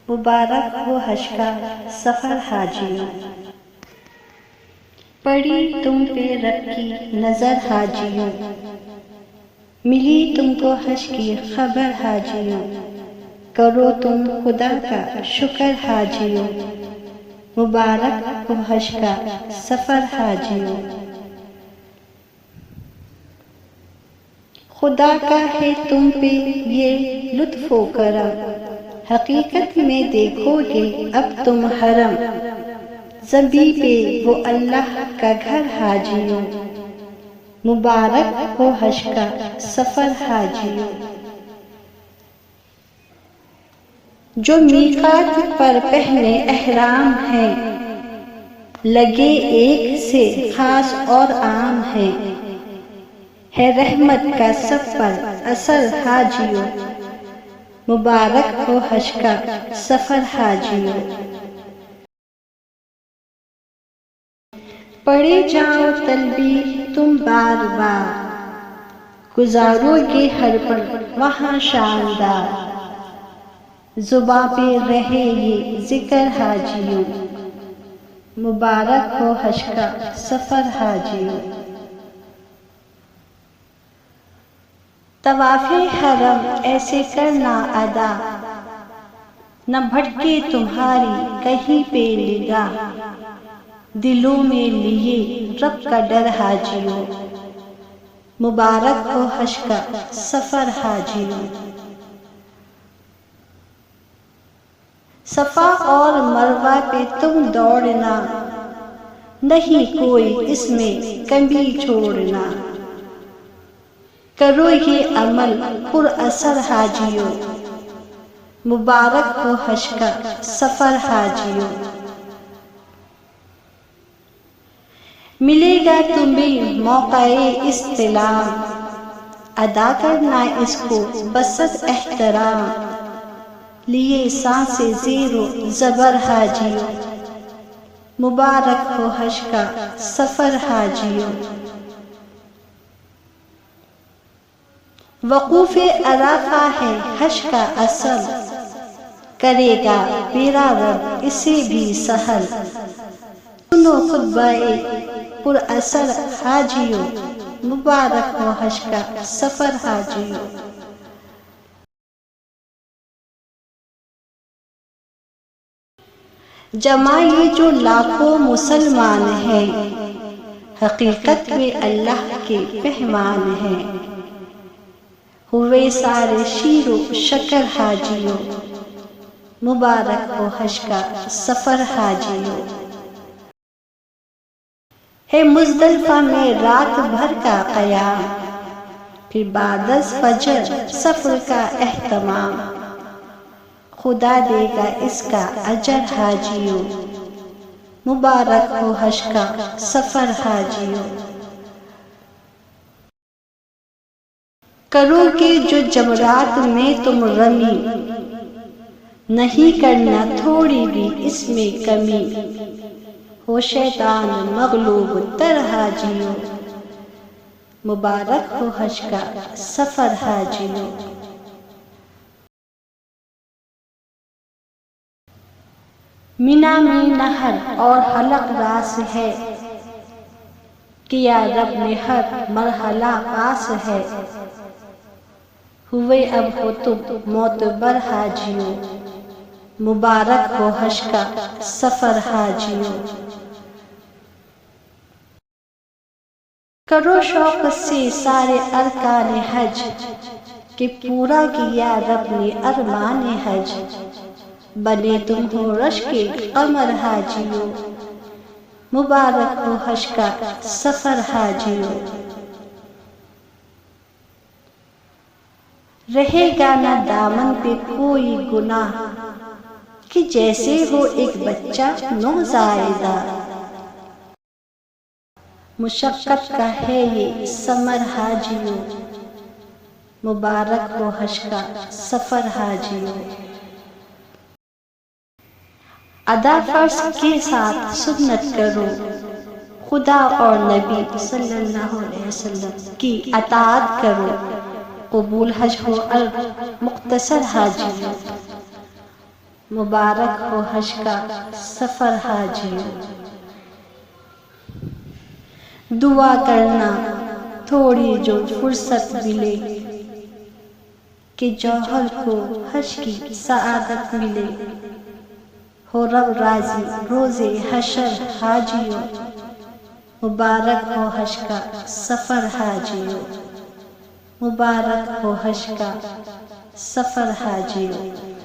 مبارک ہو حج کا سفر حاجیوں، پڑی تم پہ رب کی نظر حاجیوں، ملی تم کو حج کی خبر حاجیوں، کرو تم خدا کا شکر حاجیوں، مبارک ہو حج کا سفر حاجیوں۔ خدا کا ہے تم پہ یہ لطف و کرم، حقیقت میں دیکھو گے اب تم حرم، زمیں پہ وہ اللہ کا گھر حاجیوں، مبارک ہو حج کا سفر حاجیوں۔ جو میقات پر پہنے احرام ہیں، لگے ایک سے خاص اور عام ہیں، ہے رحمت کا سب پر اثر حاجیوں، مبارک ہو حج کا سفر حاجیوں۔ پڑھے جاؤ تلبیہ تم بار بار، گزارو گے ہر پل وہاں شاندار، زباں پہ رہے یہ ذکر حاجیوں، مبارک ہو حج کا سفر حاجیوں۔ طواف حرم ایسے کرنا ادا، نہ بھٹکے تمہاری کہیں پہ نگاہ، دلوں میں لیے رب کا ڈر حاجیوں، مبارک ہو حج کا سفر حاجیوں۔ صفا اور مروہ پہ تم دوڑنا، نہیں کوئی اس میں کمی چھوڑنا، کرو یہ عمل پر اثر حاجیوں، مبارک ہو حج کا سفر حاجیوں۔ ملے گا تمہیں موقع استلام، ادا کرنا اس کو بسط احترام، لیے سانس زیر و زبر حاجیوں، مبارک ہو حج کا سفر حاجیوں۔ وقوف عرفہ ہے حج کا اصل، کرے گا میرا رب اسے بھی سہل، سنو خطبہ پر اثر حاجیوں، مبارک ہو حج کا سفر حاجیوں۔ جمع یہ جو لاکھوں مسلمان ہیں، حقیقت میں اللہ کے مہمان ہیں، ہوئے سارے شیر و شکر حاجیوں، مبارک ہو حج کا سفر حاجیوں۔ ہے مزدلفہ میں رات بھر کا قیام، پھر بعد از فجر سفر کا اہتمام، خدا دے گا اس کا اجر حاجیوں، مبارک ہو حج کا سفر حاجیوں۔ کرو گے جو جمرات میں تم رمی، نہیں کرنا تھوڑی بھی اس میں کمی، ہو شیطان مغلوب تر حاجیوں، مبارک ہو حج کا سفر حاجیوں۔ مینا میں نہر اور حلق راس ہے، کیا رب نے ہر مرحلہ پاس ہے، ہوئے اب ہو تم معتبر حاجیوں، مبارک ہو حج کا سفر حاجیوں۔ کرو شوق سے سارے ارکان حج، کہ پورا کیا رب نے ارمان حج، بنے تم ہو رشک قمر حاجیوں، مبارک ہو حج کا سفر حاجیوں۔ رہے گا نہ دامن پہ کوئی گناہ، کہ جیسے ہو ایک بچہ نوزائیدہ، مشقت کا ہے یہ ثمر حاجیوں، مبارک ہو حج کا سفر حاجیوں۔ ادا فرض کے ساتھ سنت کرو، خدا اور نبی صلی اللہ علیہ وسلم کی اطاعت کرو، قبول حج ہو مختصر حاجیوں۔ مبارک ہو حج کا سفر حاجیوں۔ دعا کرنا تھوڑی جو فرصت ملے کہ جوہر کو حج کی سعادت ملے، ہو رب راضی روز حشر حاجیوں، مبارک ہو حج کا سفر حاجیوں، مبارک ہو حج کا سفر حاجیوں۔